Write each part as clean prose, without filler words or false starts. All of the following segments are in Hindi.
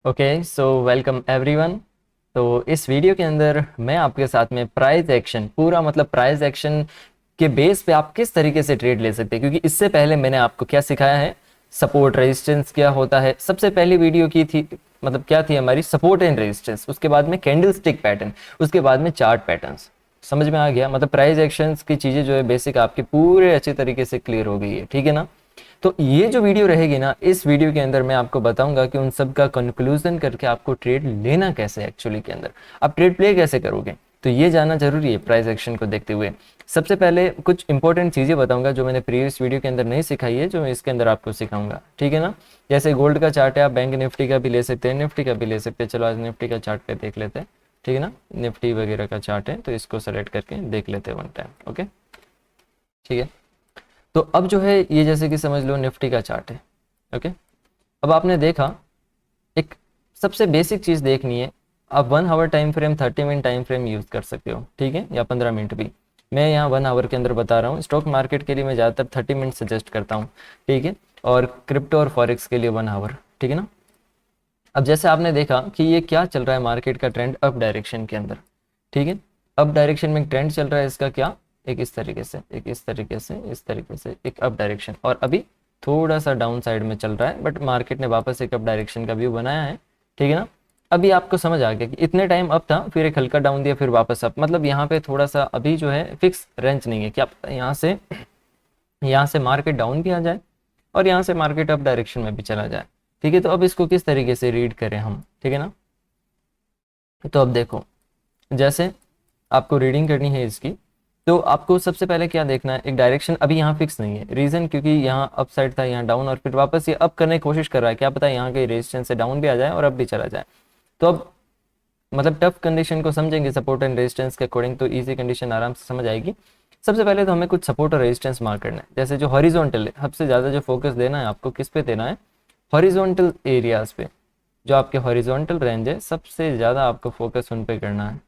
Okay so welcome everyone. तो इस वीडियो के अंदर मैं आपके साथ में प्राइस एक्शन पूरा मतलब प्राइस एक्शन के बेस पे आप किस तरीके से ट्रेड ले सकते हैं, क्योंकि इससे पहले मैंने आपको क्या सिखाया है, सपोर्ट रेजिस्टेंस क्या होता है। सबसे पहली वीडियो की थी मतलब क्या थी हमारी, सपोर्ट एंड रेजिस्टेंस, उसके बाद में कैंडल स्टिक पैटर्न, उसके बाद में चार्ट पैटर्न्स। समझ में आ गया? मतलब प्राइस एक्शंस की चीज़ें जो है बेसिक आपकी पूरे अच्छी तरीके से क्लियर हो गई है, ठीक है ना। तो ये जो वीडियो रहेगी ना, इस वीडियो के अंदर मैं आपको बताऊंगा कि उन सब का कंक्लूजन करके आपको ट्रेड लेना कैसे, एक्चुअली के अंदर आप ट्रेड प्ले कैसे करोगे, तो ये जानना जरूरी है प्राइस एक्शन को देखते हुए। सबसे पहले कुछ इंपॉर्टेंट चीज़ें बताऊंगा जो मैंने प्रीवियस वीडियो के अंदर नहीं सिखाई है, जो मैं इसके अंदर आपको सिखाऊंगा, ठीक है ना। जैसे गोल्ड का चार्ट है, आप बैंक निफ्टी का भी ले सकते हैं, निफ्टी का भी ले सकते हैं। चलो आज निफ्टी का चार्ट पे देख लेते हैं, ठीक है ना। निफ्टी वगैरह का चार्ट है तो इसको सेलेक्ट करके देख लेते हैं वन टाइम। ओके, ठीक है। तो अब जो है ये जैसे कि समझ लो निफ्टी का चार्ट है। ओके, अब आपने देखा एक सबसे बेसिक चीज़ देखनी है। आप 1 hour time frame, 30 minute time frame use कर सकते हो, ठीक है, या 15 मिनट भी। मैं यहाँ 1 आवर के अंदर बता रहा हूँ। स्टॉक मार्केट के लिए मैं ज़्यादातर 30 मिनट सजेस्ट करता हूँ, ठीक है। और क्रिप्टो और फॉरेक्स के लिए 1 आवर, ठीक है ना। अब जैसे आपने देखा कि ये क्या चल रहा है, मार्केट का ट्रेंड अप डायरेक्शन के अंदर, ठीक है। अप डायरेक्शन में ट्रेंड चल रहा है इसका क्या, एक इस तरीके से, एक इस तरीके से, इस तरीके से, एक अप डायरेक्शन, और अभी थोड़ा सा डाउन साइड में चल रहा है, बट मार्केट ने वापस एक अप डायरेक्शन का व्यू बनाया है, ठीक है ना। अभी आपको समझ आ गया कि इतने टाइम अप था, फिर एक हल्का डाउन दिया, फिर वापस अप। मतलब यहाँ पे थोड़ा सा अभी जो है फिक्स रेंज नहीं है, क्या पता यहाँ से मार्केट डाउन भी आ जाए और यहाँ से मार्केट अप डायरेक्शन में भी चला जाए, ठीक है। तो अब इसको किस तरीके से रीड करें हम, ठीक है ना। तो अब देखो, जैसे आपको रीडिंग करनी है इसकी, तो आपको सबसे पहले क्या देखना है, एक डायरेक्शन अभी यहाँ फिक्स नहीं है। रीज़न क्योंकि यहाँ अप साइड था, यहाँ डाउन, और फिर वापस ये अप करने की कोशिश कर रहा है। क्या पता यहाँ के रेजिस्टेंस से डाउन भी आ जाए और अप भी चला जाए। तो अब मतलब टफ कंडीशन को समझेंगे सपोर्ट एंड रेजिस्टेंस के अकॉर्डिंग, तो ईजी कंडीशन आराम से समझ आएगी। सबसे पहले तो हमें कुछ सपोर्ट और रेजिस्टेंस मार्क करना है। जैसे जो हॉरिजॉन्टल है, सबसे ज़्यादा जो फोकस देना है आपको किस पे देना है, हॉरिजॉन्टल एरियाज पे। जो आपके हॉरिजॉन्टल रेंज है सबसे ज़्यादा आपको फोकस उन पे करना है,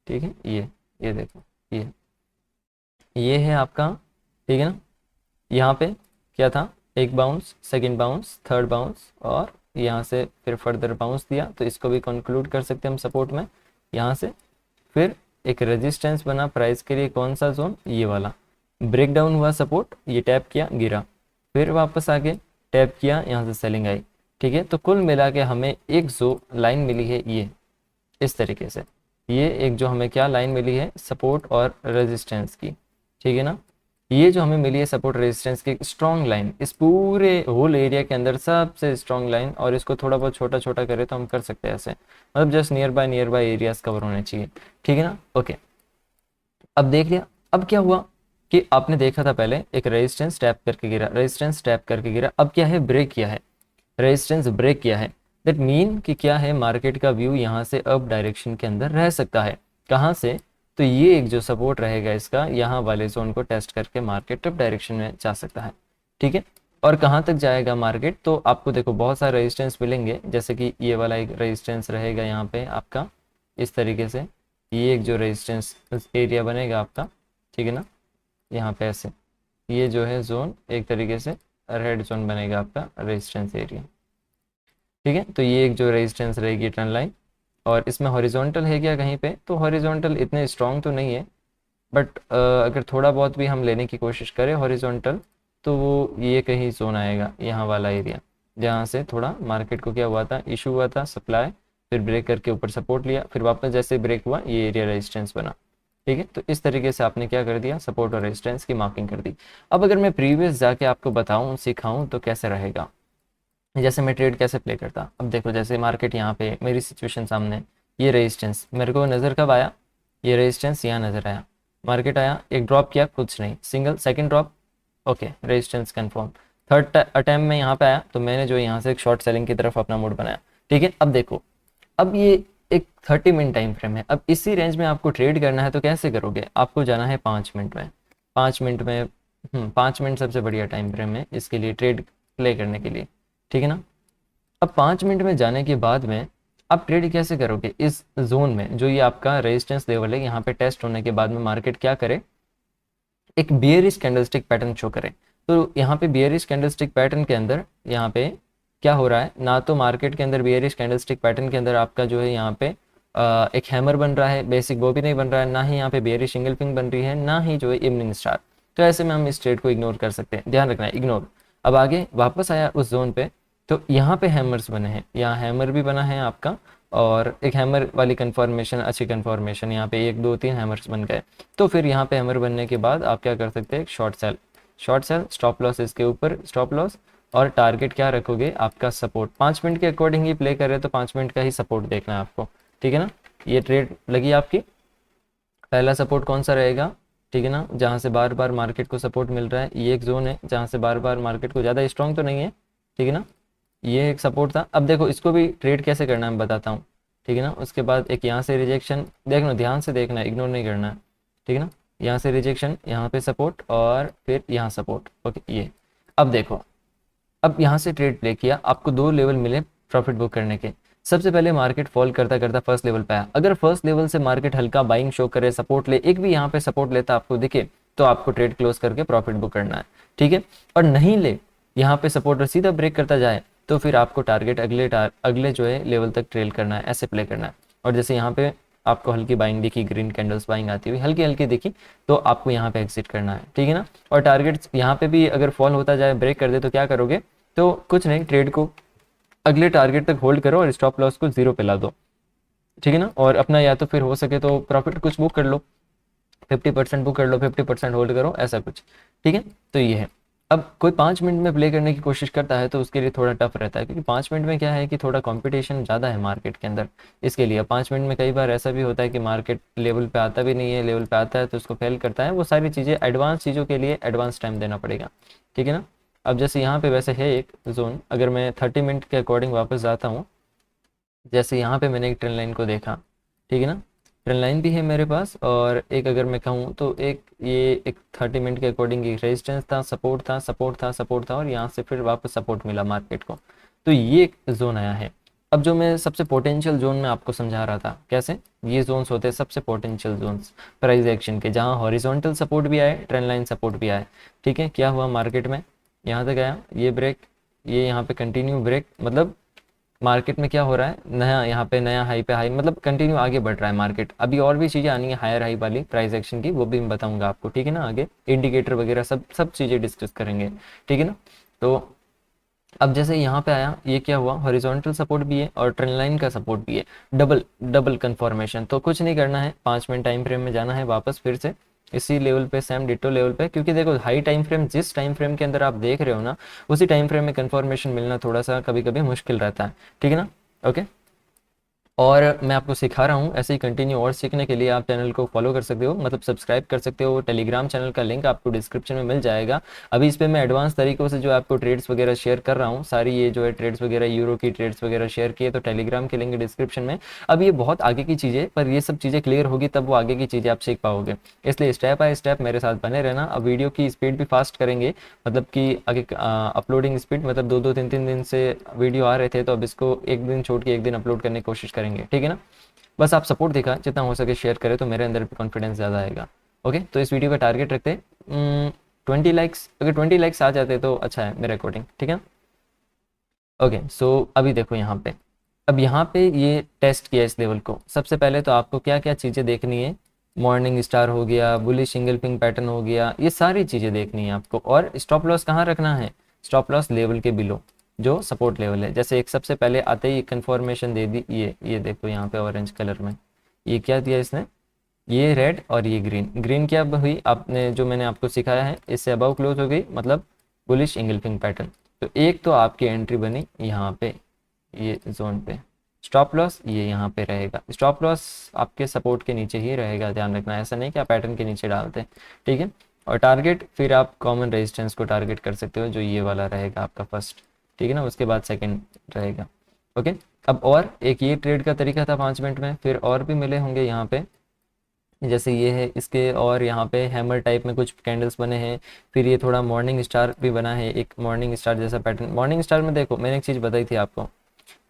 ठीक है। ये देखो, ये है आपका, ठीक है ना। यहाँ पे क्या था, एक bounce, second bounce, third bounce, और यहाँ से फिर फर्दर बाउंस दिया, तो इसको भी कंक्लूड कर सकते हैं हम सपोर्ट में। यहाँ से फिर एक रेजिस्टेंस बना प्राइस के लिए, कौन सा जोन, ये वाला। ब्रेक डाउन हुआ सपोर्ट, ये टैप किया, गिरा, फिर वापस आके टैप किया, यहाँ से सेलिंग आई, ठीक है। तो कुल मिला के हमें एक जो लाइन मिली है ये इस तरीके से, ये एक जो हमें क्या लाइन मिली है, सपोर्ट और रेजिस्टेंस की, ठीक है ना। ये जो हमें मिली है सपोर्ट रेजिस्टेंस की स्ट्रॉन्ग लाइन, इस पूरे होल एरिया के अंदर सबसे स्ट्रॉन्ग लाइन, और इसको थोड़ा बहुत छोटा छोटा करें तो हम कर सकते हैं ऐसे, मतलब just near by areas cover होने चाहिए, ठीक है ना। ओके, अब देख लिया। अब क्या हुआ कि आपने देखा था पहले एक रेजिस्टेंस टैप करके गिरा, रेजिस्टेंस टैप करके गिरा, अब क्या है, ब्रेक किया है, रेजिस्टेंस ब्रेक किया है। दैट मीन कि क्या है, मार्केट का व्यू यहाँ से अप डायरेक्शन के अंदर रह सकता है। कहाँ से, तो ये एक जो सपोर्ट रहेगा इसका, यहाँ वाले जोन को टेस्ट करके मार्केट अप डायरेक्शन में जा सकता है, ठीक है। और कहाँ तक जाएगा मार्केट, तो आपको देखो बहुत सारे रेजिस्टेंस मिलेंगे, जैसे कि ये वाला एक रेजिस्टेंस रहेगा यहाँ पे आपका इस तरीके से, ये एक जो रेजिस्टेंस एरिया बनेगा आपका, ठीक है ना, यहाँ पे ऐसे, ये जो है जोन एक तरीके से रेड जोन बनेगा आपका रेजिस्टेंस एरिया, ठीक है। तो ये एक जो रेजिस्टेंस रहेगी ट्रेंड लाइन, और इसमें हॉरिजॉन्टल है क्या कहीं पे, तो हॉरिजॉन्टल इतने स्ट्रॉन्ग तो नहीं है, बट अगर थोड़ा बहुत भी हम लेने की कोशिश करें हॉरिजॉन्टल, तो वो ये कहीं जोन आएगा, यहाँ वाला एरिया, जहाँ से थोड़ा मार्केट को क्या हुआ था, इशू हुआ था, सप्लाई, फिर ब्रेक करके ऊपर सपोर्ट लिया, फिर वापस जैसे ब्रेक हुआ ये एरिया रेजिस्टेंस बना, ठीक है। तो इस तरीके से आपने क्या कर दिया, सपोर्ट और रेजिस्टेंस की मार्किंग कर दी। अब अगर मैं प्रीवियस जाके आपको बताऊँ, सिखाऊँ, तो कैसे रहेगा, जैसे मैं ट्रेड कैसे प्ले करता। अब देखो, जैसे मार्केट यहाँ पे मेरी सिचुएशन सामने, ये रेजिस्टेंस मेरे को नज़र कब आया, ये रेजिस्टेंस यहाँ नज़र आया, मार्केट आया, एक ड्रॉप किया, कुछ नहीं, single second drop, okay, resistance confirm. Third attempt में यहाँ पे आया, तो मैंने जो यहाँ से एक शॉर्ट सेलिंग की तरफ अपना मूड बनाया, ठीक है। अब देखो, अब ये एक 30 मिनट टाइम फ्रेम है, अब इसी रेंज में आपको ट्रेड करना है, तो कैसे करोगे, आपको जाना है 5 मिनट में। 5 मिनट में 5 मिनट सबसे बढ़िया टाइम फ्रेम है इसके लिए, ट्रेड प्ले करने के लिए, ठीक है ना। अब 5 मिनट में जाने के बाद में आप ट्रेड कैसे करोगे, इस जोन में जो ये आपका रेजिस्टेंस लेवल है, यहाँ पे टेस्ट होने के बाद में मार्केट क्या करे, एक बियरिश कैंडलस्टिक पैटर्न शो करे। तो यहाँ पे बियरिश कैंडलस्टिक पैटर्न के अंदर यहाँ पे क्या हो रहा है, ना तो मार्केट के अंदर बियरिश कैंडलस्टिक पैटर्न के अंदर आपका जो है यहाँ पे एक हैमर बन रहा है, बेसिक वो भी नहीं बन रहा है, ना ही यहाँ पे बियरिश इंगल्फिंग बन रही है, ना ही जो है इवनिंग स्टार। तो ऐसे में हम इस ट्रेड को इग्नोर कर सकते हैं, ध्यान रखना है, इग्नोर। अब आगे वापस आया उस जोन पे, तो यहाँ पे हैमर्स बने हैं, यहाँ हैमर भी बना है आपका, और एक हैमर वाली कन्फर्मेशन, अच्छी कन्फर्मेशन, यहाँ पे 1 2 3 हैमर्स बन गए। तो फिर यहाँ पे हैमर बनने के बाद आप क्या कर सकते हैं, short cell, short cell, stop loss इसके ऊपर, स्टॉप लॉस, और टारगेट क्या रखोगे, आपका सपोर्ट। 5 मिनट के अकॉर्डिंग ही प्ले करे तो 5 मिनट का ही सपोर्ट देखना है आपको, ठीक है ना। ये ट्रेड लगी आपकी, पहला सपोर्ट कौन सा रहेगा, ठीक है ना, जहाँ से बार बार मार्केट को सपोर्ट मिल रहा है, ये एक जोन है जहाँ से बार बार मार्केट को, ज़्यादा स्ट्रॉन्ग तो नहीं है, ठीक है ना, ये एक सपोर्ट था। अब देखो इसको भी ट्रेड कैसे करना है मैं बताता हूँ, ठीक है ना। उसके बाद एक यहाँ से रिजेक्शन, देखना ध्यान से देखना है, इग्नोर नहीं करना है, ठीक है ना। यहाँ से रिजेक्शन, यहाँ पे सपोर्ट, और फिर यहाँ सपोर्ट, ओके ये। अब देखो, अब यहाँ से ट्रेड प्ले किया, आपको 2 लेवल मिले प्रॉफिट बुक करने के। सबसे पहले मार्केट फॉल करता करता फर्स्ट लेवल पे आया, अगर फर्स्ट लेवल से मार्केट हल्का बाइंग शो करे, सपोर्ट ले, एक भी यहाँ पे सपोर्ट लेता आपको दिखे, तो आपको ट्रेड क्लोज करके प्रॉफिट बुक करना है, ठीक है। और नहीं ले, यहाँ पे सपोर्ट और सीधा ब्रेक करता जाए, तो फिर आपको टारगेट अगले जो है लेवल तक ट्रेल करना है, ऐसे प्ले करना है। और जैसे यहाँ पे आपको हल्की बाइंग दिखी, ग्रीन कैंडल्स बाइंग आती हुई हल्की हल्की दिखी, तो आपको यहाँ पे एग्जिट करना है, ठीक है ना। और टारगेट यहाँ पे भी अगर फॉल होता जाए, ब्रेक कर दे, तो क्या करोगे, तो कुछ नहीं, ट्रेड को अगले टारगेट तक होल्ड करो और स्टॉप लॉस को 0 पे ला दो, ठीक है ना। और अपना या तो फिर हो सके तो प्रॉफिट कुछ बुक कर लो, 50% बुक कर लो, 50% होल्ड करो, ऐसा कुछ, ठीक है। तो ये है। अब कोई 5 मिनट में प्ले करने की कोशिश करता है तो उसके लिए थोड़ा टफ रहता है, क्योंकि 5 मिनट में क्या है कि थोड़ा कंपटीशन ज़्यादा है मार्केट के अंदर। इसके लिए 5 मिनट में कई बार ऐसा भी होता है कि मार्केट लेवल पे आता भी नहीं है, लेवल पे आता है तो उसको फेल करता है। वो सारी चीज़ें, एडवांस चीज़ों के लिए एडवांस टाइम देना पड़ेगा, ठीक है ना। अब जैसे यहाँ पे वैसे है एक जोन, अगर मैं 30 मिनट के अकॉर्डिंग वापस जाता हूँ, जैसे यहाँ पे मैंने एक ट्रेंड लाइन को देखा, ठीक है ना, ट्रेंड लाइन भी है मेरे पास, और एक अगर मैं कहूँ तो एक ये एक 30 मिनट के अकॉर्डिंग एक रेजिस्टेंस था, सपोर्ट था, सपोर्ट था, सपोर्ट था, और यहाँ से फिर वापस सपोर्ट मिला मार्केट को, तो ये एक जोन आया है। अब जो मैं सबसे पोटेंशियल जोन में आपको समझा रहा था, कैसे ये जोन्स होते हैं सबसे पोटेंशियल जोन्स प्राइस एक्शन के, जहाँ हॉरिजॉन्टल सपोर्ट भी आए, ट्रेंड लाइन सपोर्ट भी आए, ठीक है। क्या हुआ मार्केट में, यहाँ तक आया, ये ब्रेक, ये यहाँ पे कंटिन्यू ब्रेक, मतलब मार्केट में क्या हो रहा है, नया यहाँ पे नया हाई पे हाई, मतलब कंटिन्यू आगे बढ़ रहा है मार्केट। अभी और भी चीज़ें आनी है हायर हाई वाली प्राइस एक्शन की, वो भी मैं बताऊंगा आपको, ठीक है ना। आगे इंडिकेटर वगैरह सब सब चीज़ें डिस्कस करेंगे, ठीक है ना। तो अब जैसे यहाँ पे आया, ये क्या हुआ, हॉरिजॉन्टल सपोर्ट भी है और ट्रेंड लाइन का सपोर्ट भी है, डबल डबल कन्फर्मेशन। तो कुछ नहीं करना है, 5 मिनट टाइम फ्रेम में जाना है वापस फिर से इसी लेवल पे, सेम डिटो लेवल पे, क्योंकि देखो हाई टाइम फ्रेम, जिस टाइम फ्रेम के अंदर आप देख रहे हो ना, उसी टाइम फ्रेम में कन्फर्मेशन मिलना थोड़ा सा कभी कभी मुश्किल रहता है, ठीक है ना। ओके, और मैं आपको सिखा रहा हूँ ऐसे ही कंटिन्यू, और सीखने के लिए आप चैनल को फॉलो कर सकते हो, मतलब सब्सक्राइब कर सकते हो। टेलीग्राम चैनल का लिंक आपको डिस्क्रिप्शन में मिल जाएगा। अभी इस पे मैं एडवांस तरीक़ों से जो आपको ट्रेड्स वगैरह शेयर कर रहा हूँ, सारी ये जो है ट्रेड्स वगैरह, यूरो की ट्रेड्स वगैरह शेयर किए, तो टेलीग्राम के लिंक डिस्क्रिप्शन में। अब ये बहुत आगे की चीज़ें, पर ये सब चीज़ें क्लियर होगी तब वो आगे की चीज़ें आप सीख पाओगे, इसलिए स्टेप बाय स्टेप मेरे साथ बने रहना। अब वीडियो की स्पीड भी फास्ट करेंगे, मतलब कि आगे अपलोडिंग स्पीड, मतलब 2-2 3-3 दिन से वीडियो आ रहे थे, तो अब इसको एक दिन छोड़ के एक दिन अपलोड करने की कोशिश करेंगे, ठीक है ना। बस आप सपोर्ट दिखा, जितना हो सके शेयर करें तो मेरे अंदर भी कॉन्फिडेंस ज़्यादा आएगा। ओके, तो इस वीडियो का टारगेट रखते 20 लाइक्स, अगर 20 लाइक्स आ जाते तो अच्छा है मेरे अकॉर्डिंग, ठीक है। ओके, सो अभी देखो यहाँ पे, अब यहाँ पे ये टेस्ट किया इस लेवल को। सबसे पहले तो आपको क्या क्या चीज़ें देखनी है, मॉर्निंग स्टार हो गया, बुलिश सिंगल पिंग पैटर्न हो गया, ये सारी चीज़ें देखनी है आपको। और स्टॉप लॉस कहाँ रखना है, स्टॉप लॉस लेवल के बिलो, जो सपोर्ट लेवल है। जैसे एक सबसे पहले आते ही कंफर्मेशन दे दी, ये देखो यहाँ पे ऑरेंज कलर में, ये क्या दिया इसने, ये रेड और ये ग्रीन। ग्रीन क्या हुई, आपने जो मैंने आपको सिखाया है, इससे अबव क्लोज हो गई, मतलब बुलिश इंगल्फिंग पैटर्न। तो एक तो आपकी एंट्री बनी यहाँ पे, ये जोन पे। स्टॉप लॉस ये यहाँ पे रहेगा, स्टॉप लॉस आपके सपोर्ट के नीचे ही रहेगा, ध्यान रखना, ऐसा नहीं कि आप पैटर्न के नीचे डालते हैं, ठीक है। और टारगेट फिर आप कॉमन रेजिस्टेंस को टारगेट कर सकते हो, जो ये वाला रहेगा आपका फर्स्ट, ठीक है ना, उसके बाद सेकंड रहेगा। ओके, अब और एक ये ट्रेड का तरीका था 5 मिनट में, फिर और भी मिले होंगे यहाँ पे, जैसे ये है इसके, और यहाँ पे हैमर टाइप में कुछ कैंडल्स बने हैं, फिर ये थोड़ा मॉर्निंग स्टार भी बना है, एक मॉर्निंग स्टार जैसा पैटर्न। मॉर्निंग स्टार में देखो मैंने एक चीज़ बताई थी आपको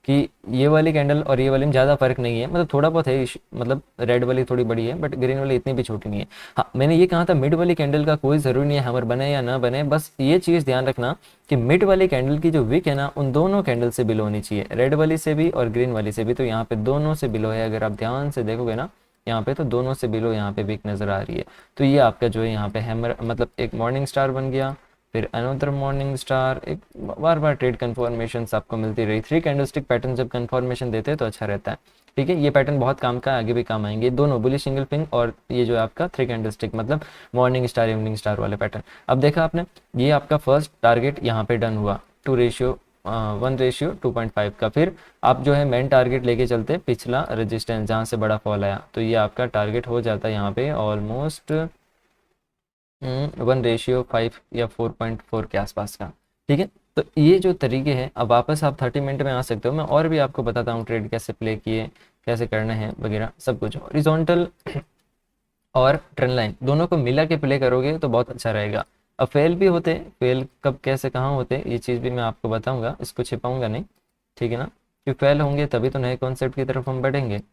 कि ये वाली कैंडल और ये वाली में ज़्यादा फर्क नहीं है, मतलब थोड़ा बहुत है, मतलब रेड वाली थोड़ी बड़ी है बट ग्रीन वाली इतनी भी छोटी नहीं है। हाँ, मैंने ये कहा था मिड वाली कैंडल का कोई ज़रूरी नहीं है हैमर बने या ना बने, बस ये चीज़ ध्यान रखना कि मिड वाली कैंडल की जो विक है ना उन दोनों कैंडल से बिलो होनी चाहिए, रेड वाली से भी और ग्रीन वाली से भी। तो यहाँ पे दोनों से बिलो है, अगर आप ध्यान से देखोगे ना यहाँ पे, तो दोनों से बिलो यहाँ पे वीक नज़र आ रही है। तो ये आपका जो है यहाँ पे हैमर मतलब एक मॉर्निंग स्टार बन गया, फिर अनदर मॉर्निंग स्टार, एक बार बार ट्रेड कन्फर्मेशन आपको मिलती रही। 3 कैंडलस्टिक पैटर्न जब कन्फर्मेशन देते हैं तो अच्छा रहता है, ठीक है। ये पैटर्न बहुत काम का है, आगे भी काम आएंगे दोनों, बुलिश सिंगल पिंग और ये जो है आपका 3 कैंडलस्टिक मतलब मॉर्निंग स्टार इवनिंग स्टार वाले पैटर्न। अब देखा आपने, ये आपका फर्स्ट टारगेट यहाँ पे डन हुआ 1:2.5 का। फिर आप जो है मेन टारगेट लेके चलते पिछला रेजिस्टेंस जहाँ से बड़ा फॉल आया, तो ये आपका टारगेट हो जाता है यहाँ पे ऑलमोस्ट 1:5 या 4.4 के आसपास का, ठीक है। तो ये जो तरीके हैं, अब वापस आप 30 मिनट में आ सकते हो, मैं और भी आपको बताता हूँ ट्रेड कैसे प्ले किए, कैसे करने हैं वगैरह सब कुछ। हॉरिजॉन्टल और ट्रेंड लाइन दोनों को मिला के प्ले करोगे तो बहुत अच्छा रहेगा। अब फेल भी होते, फेल कब कैसे कहाँ होते ये चीज़ भी मैं आपको बताऊंगा, इसको छिपाऊंगा नहीं, ठीक है ना, क्योंकि फेल होंगे तभी तो नए कॉन्सेप्ट की तरफ हम बढ़ेंगे, ठीक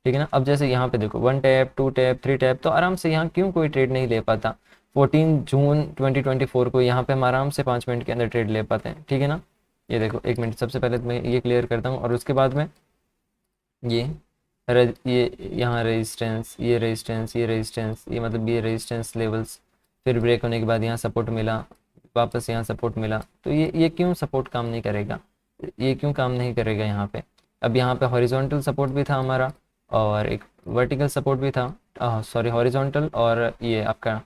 है ना। अब जैसे यहाँ पे देखो 1 टैप 2 टैप 3 टैप, तो आराम से यहाँ क्यों कोई ट्रेड नहीं ले पाता। 14 जून 2024 को यहाँ पे हम आराम से 5 मिनट के अंदर ट्रेड ले पाते हैं, ठीक है ना। ये देखो 1 मिनट, सबसे पहले तो मैं ये क्लियर करता हूँ और उसके बाद में ये ये यहाँ रेजिस्टेंस, ये रेजिस्टेंस, ये रेजिस्टेंस, ये मतलब ये रेजिस्टेंस लेवल्स, फिर ब्रेक होने के बाद यहाँ सपोर्ट मिला, वापस यहाँ सपोर्ट मिला। तो ये क्यों सपोर्ट काम नहीं करेगा, ये क्यों काम नहीं करेगा यहाँ पे। अब यहाँ पे हॉरिजॉन्टल सपोर्ट भी था हमारा और एक वर्टिकल सपोर्ट भी था, सॉरी हॉरिजॉन्टल और ये आपका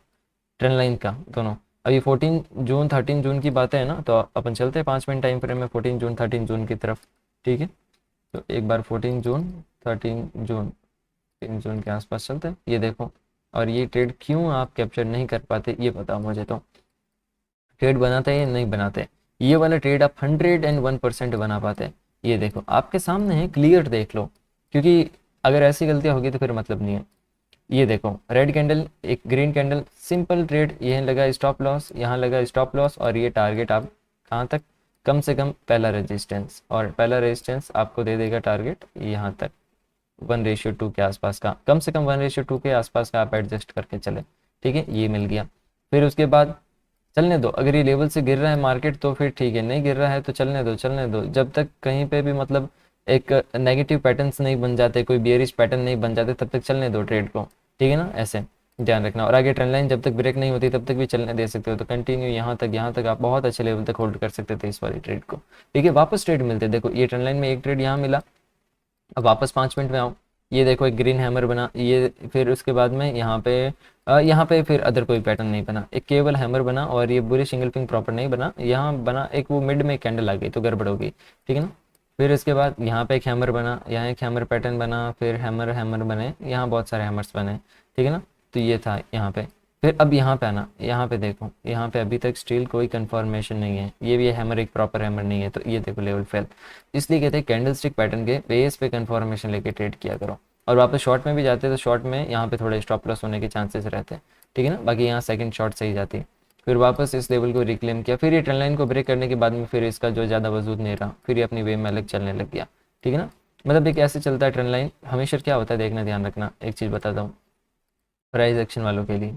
ट्रेंड लाइन का दोनों। अब ये 14 जून 13 जून की बातें है ना, तो अपन चलते हैं 5 मिनट टाइम फ्रेम में 14 जून 13 जून की तरफ, ठीक है। तो एक बार 14 जून 13 जून 3 जून के आसपास चलते हैं, ये देखो। और ये ट्रेड क्यों आप कैप्चर नहीं कर पाते ये बताओ मुझे, तो ट्रेड बनाते हैं या नहीं बनाते, ये वाला ट्रेड आप 101% बना पाते हैं। ये देखो आपके सामने है, क्लियर देख लो, क्योंकि अगर ऐसी गलतियां होगी तो फिर मतलब नहीं है। ये देखो रेड कैंडल, एक ग्रीन कैंडल, सिंपल ट्रेड, यह लगा स्टॉप लॉस, यहाँ लगा स्टॉप लॉस, और ये टारगेट आप कहाँ तक, कम से कम पहला रेजिस्टेंस, और पहला रेजिस्टेंस आपको दे देगा टारगेट यहाँ तक 1:2 के आसपास का, कम से कम 1:2 के आसपास का आप एडजस्ट करके चले, ठीक है। ये मिल गया, फिर उसके बाद चलने दो, अगर ये लेवल से गिर रहा है मार्केट तो फिर ठीक है, नहीं गिर रहा है तो चलने दो, चलने दो, जब तक कहीं पे भी मतलब एक नेगेटिव पैटर्न्स नहीं बन जाते, कोई बियरिश पैटर्न नहीं बन जाते, तब तक चलने दो ट्रेड को, ठीक है ना, ऐसे ध्यान रखना। और आगे ट्रेंड लाइन जब तक ब्रेक नहीं होती तब तक भी चलने दे सकते हो, तो कंटिन्यू यहाँ तक आप बहुत अच्छे लेवल तक होल्ड कर सकते थे इस वाली ट्रेड को, ठीक है। वापस ट्रेड मिलते, देखो ये ट्रेंड लाइन में एक ट्रेड यहाँ मिला, अब वापस 5 मिनट में आओ, ये देखो एक ग्रीन हैमर बना, ये फिर उसके बाद में यहाँ पे फिर अदर कोई पैटर्न नहीं बना, एक केवल हैमर बना, और ये बुरी सिंगल पिंग प्रॉपर नहीं बना, यहाँ बना एक वो मिड में कैंडल आ गई तो गड़बड़ हो गई, ठीक है ना। फिर इसके बाद यहाँ पे एक हैमर बना, यहाँ एक हैमर पैटर्न बना, फिर हैमर हैमर बने, यहाँ बहुत सारे हैमर्स बने, ठीक है ना। तो ये था यहाँ पे, फिर अब यहाँ पे आना, यहाँ पे देखो, यहाँ पे अभी तक स्टिल कोई कंफर्मेशन नहीं है, ये भी हैमर एक प्रॉपर हैमर नहीं है, तो ये देखो लेवल फेल। इसलिए कहते हैं कैंडल स्टिक पैटर्न के बेस पे कंफर्मेशन लेके ट्रेड किया करो। और वापस शॉर्ट में भी जाते हैं तो शॉर्ट में यहाँ पे थोड़े स्टॉप लॉस होने के चांसेस रहते हैं, ठीक है ना, बाकी यहाँ सेकंड शॉर्ट सही जाती है। फिर वापस इस लेवल को रिक्लेम किया, फिर ये ट्रेंड लाइन को ब्रेक करने के बाद में फिर इसका जो ज़्यादा वजूद नहीं रहा, फिर ये अपनी वे में अलग चलने लग गया, ठीक है ना। मतलब एक ऐसे चलता है ट्रेंड लाइन हमेशा, क्या होता है देखना, ध्यान रखना, एक चीज़ बताता हूँ प्राइस एक्शन वालों के लिए,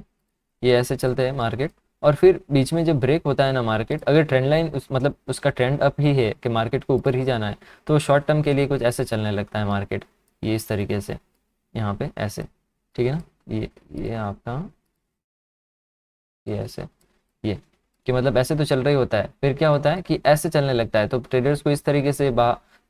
ये ऐसे चलते हैं मार्केट, और फिर बीच में जब ब्रेक होता है ना मार्केट, अगर ट्रेंड लाइन मतलब उसका ट्रेंड अप ही है कि मार्केट को ऊपर ही जाना है, तो शॉर्ट टर्म के लिए कुछ ऐसे चलने लगता है मार्केट, ये इस तरीके से यहाँ पे ऐसे, ठीक है ना, ये आपका ये ऐसे, ये कि मतलब ऐसे तो चल रही होता है, फिर क्या होता है कि ऐसे चलने लगता है, तो ट्रेडर्स को इस तरीके से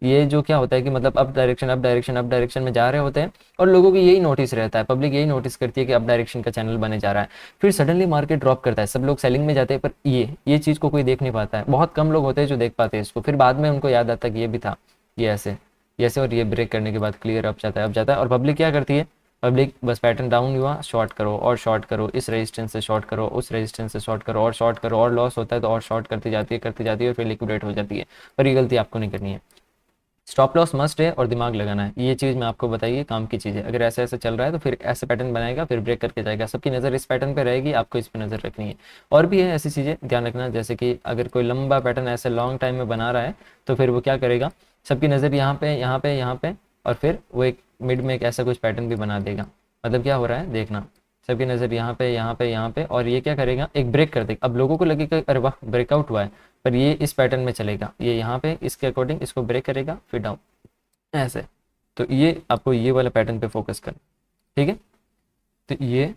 ये जो क्या होता है कि मतलब up direction up direction up direction में जा रहे होते हैं, और लोगों को यही नोटिस रहता है, पब्लिक यही नोटिस करती है कि अप डायरेक्शन का चैनल बने जा रहा है, फिर सडनली मार्केट ड्रॉप करता है, सब लोग सेलिंग में जाते हैं, पर ये चीज़ को कोई देख नहीं पाता है, बहुत कम लोग होते हैं जो देख पाते हैं इसको, फिर बाद में उनको याद आता है कि ये भी था, ये ऐसे और ये ब्रेक करने के बाद क्लियर अप जाता है, और पब्लिक क्या करती है, पब्लिक बस पैटर्न डाउन हुआ शॉर्ट करो और शॉर्ट करो, इस रेजिस्टेंस से शॉर्ट करो, उस रेजिस्टेंस से शॉर्ट करो और शॉर्ट करो, और लॉस होता है तो और शॉर्ट करती जाती है और फिर लिक्विडेट हो जाती है, पर ये गलती आपको नहीं करनी है। स्टॉप लॉस मस्ट है और दिमाग लगाना है, ये चीज़ मैं आपको बताइए काम की चीज़ है। अगर ऐसे ऐसे चल रहा है तो फिर ऐसे पैटर्न बनाएगा, फिर ब्रेक करके जाएगा, सबकी नज़र इस पैटर्न पे रहेगी, आपको इस पे नज़र रखनी है। और भी है ऐसी चीज़ें ध्यान रखना, जैसे कि अगर कोई लंबा पैटर्न ऐसे लॉन्ग टाइम में बना रहा है तो फिर वो क्या करेगा, सबकी नज़र यहाँ पे यहाँ पे यहाँ पे, और फिर वो एक मिड में एक ऐसा कुछ पैटर्न भी बना देगा। मतलब क्या हो रहा है देखना, सबकी नज़र यहाँ पे यहाँ पे यहाँ पे, और ये क्या करेगा, एक ब्रेक कर देगा। अब लोगों को लगेगा अरे वाह ब्रेकआउट हुआ है, पर ये इस पैटर्न में चलेगा, ये यहाँ पे इसके अकॉर्डिंग इसको ब्रेक करेगा फिर डाउन ऐसे। तो ये आपको ये वाला पैटर्न पे फोकस करना, ठीक है।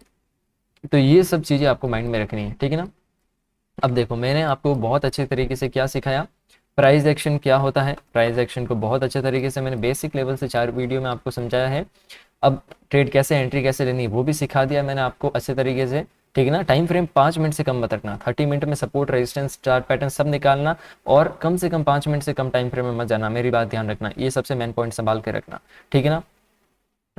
तो ये सब चीज़ें आपको माइंड में रखनी है, ठीक है ना। अब देखो मैंने आपको बहुत अच्छे तरीके से क्या सिखाया, प्राइस एक्शन क्या होता है। प्राइस एक्शन को बहुत अच्छे तरीके से मैंने बेसिक लेवल से 4 वीडियो में आपको समझाया है। अब ट्रेड कैसे, एंट्री कैसे लेनी है वो भी सिखा दिया मैंने आपको अच्छे तरीके से, ठीक है ना। टाइम फ्रेम 5 मिनट से कम मत रखना, 30 मिनट में सपोर्ट रेजिस्टेंस चार्ट पैटर्न सब निकालना, और कम से कम 5 मिनट से कम टाइम फ्रेम में मत जाना, मेरी बात ध्यान रखना, ये सबसे मेन पॉइंट संभाल के रखना, ठीक है ना।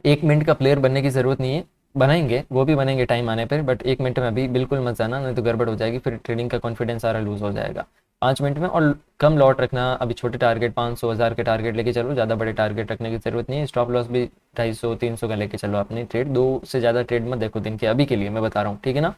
1 मिनट का प्लेयर बनने की ज़रूरत नहीं है, बनाएंगे वो भी बनेंगे टाइम आने पर, बट 1 मिनट में अभी बिल्कुल मत जाना, नहीं तो गड़बड़ हो जाएगी, फिर ट्रेडिंग का कॉन्फिडेंस सारा लूज हो जाएगा। 5 मिनट में, और कम लॉट रखना, अभी छोटे टारगेट 500 1000 के टारगेट लेके चलो, ज़्यादा बड़े टारगेट रखने की ज़रूरत नहीं है। स्टॉप लॉस भी 250 300 का लेके चलो अपनी ट्रेड, 2 से ज़्यादा ट्रेड मत देखो दिन के, अभी के लिए मैं बता रहा हूँ, ठीक है ना।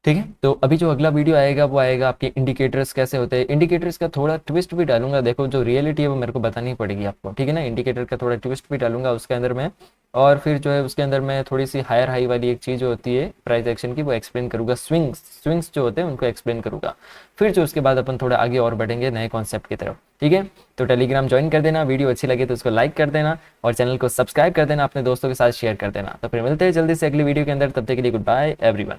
ठीक है, तो अभी जो अगला वीडियो आएगा वो आएगा आपके इंडिकेटर्स कैसे होते हैं। इंडिकेटर्स का थोड़ा ट्विस्ट भी डालूंगा, देखो जो रियलिटी है वो मेरे को बतानी पड़ेगी आपको, ठीक है ना। इंडिकेटर का थोड़ा ट्विस्ट भी डालूंगा उसके अंदर में, और फिर जो है उसके अंदर में थोड़ी सी हायर हाई वाली एक चीज़ होती है प्राइस एक्शन की, वो एक्सप्लेन करूंगा। स्विंग्स जो होते हैं उनको एक्सप्लेन करूंगा। फिर जो उसके बाद अपन थोड़ा आगे और बढ़ेंगे नए कॉन्सेप्ट की तरफ, ठीक है। तो टेलीग्राम ज्वाइन कर देना, वीडियो अच्छी लगे तो उसको लाइक कर देना, और चैनल को सब्सक्राइब कर देना, अपने दोस्तों के साथ शेयर कर देना। तो फिर मिलते हैं जल्दी से अगली वीडियो के अंदर, तब तक के लिए गुड बाय एवरीवन।